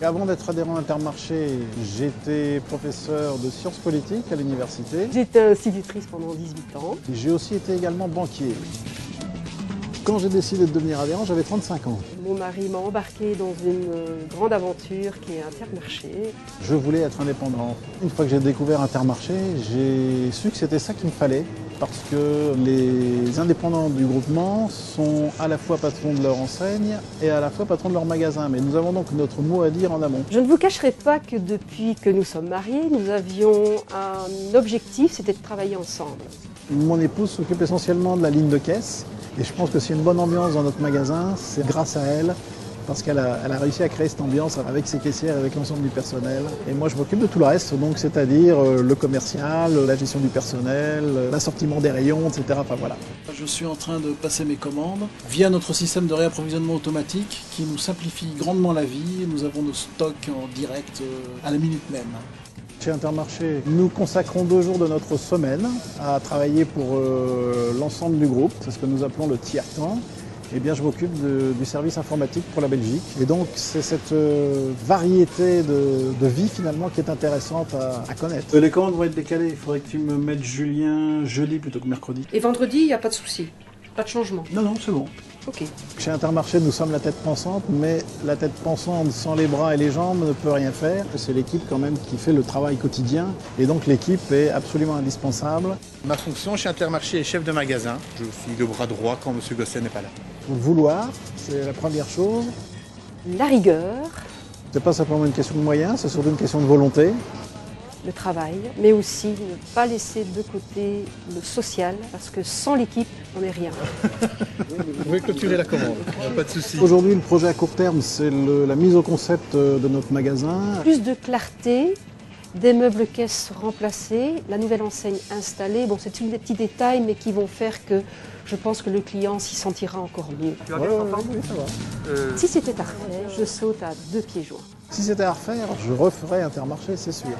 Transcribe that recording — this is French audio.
Avant d'être adhérent Intermarché, j'étais professeur de sciences politiques à l'université. J'étais institutrice pendant 18 ans. J'ai aussi été également banquier. Quand j'ai décidé de devenir adhérent, j'avais 35 ans. Mon mari m'a embarqué dans une grande aventure qui est Intermarché. Je voulais être indépendant. Une fois que j'ai découvert Intermarché, j'ai su que c'était ça qu'il me fallait. Parce que les indépendants du groupement sont à la fois patrons de leur enseigne et à la fois patrons de leur magasin. Mais nous avons donc notre mot à dire en amont. Je ne vous cacherai pas que depuis que nous sommes mariés, nous avions un objectif, c'était de travailler ensemble. Mon épouse s'occupe essentiellement de la ligne de caisse. Et je pense que s'il y a une bonne ambiance dans notre magasin, c'est grâce à elle. Parce qu'elle a réussi à créer cette ambiance avec ses caissières et avec l'ensemble du personnel. Et moi, je m'occupe de tout le reste, donc c'est-à-dire le commercial, la gestion du personnel, l'assortiment des rayons, etc. Enfin voilà. Je suis en train de passer mes commandes via notre système de réapprovisionnement automatique qui nous simplifie grandement la vie. Nous avons nos stocks en direct à la minute même. Chez Intermarché, nous consacrons 2 jours de notre semaine à travailler pour l'ensemble du groupe. C'est ce que nous appelons le tiers-temps. Eh bien, je m'occupe du service informatique pour la Belgique. Et donc, c'est cette variété de vie, finalement, qui est intéressante à connaître. Les commandes vont être décalées. Il faudrait que tu me mettes Julien jeudi plutôt que mercredi. Et vendredi, il n'y a pas de souci, pas de changement. Non, c'est bon. Ok. Chez Intermarché, nous sommes la tête pensante, mais la tête pensante sans les bras et les jambes ne peut rien faire. C'est l'équipe quand même qui fait le travail quotidien. Et donc, l'équipe est absolument indispensable. Ma fonction chez Intermarché est chef de magasin. Je suis le bras droit quand M. Gosset n'est pas là. Vouloir, c'est la première chose. La rigueur, C'est pas simplement une question de moyens, c'est surtout une question de volonté. le travail, mais aussi ne pas laisser de côté le social, parce que sans l'équipe, on n'est rien. Vous pouvez clôturer la commande, pas de souci. Aujourd'hui, le projet à court terme, c'est la mise au concept de notre magasin. Plus de clarté, des meubles caisses remplacés, la nouvelle enseigne installée. Bon, c'est tous des petits détails, mais qui vont faire que je pense que le client s'y sentira encore mieux. Oui, ça va. Si c'était à refaire, je saute à 2 pieds joints. Si c'était à refaire, je referais Intermarché, c'est sûr.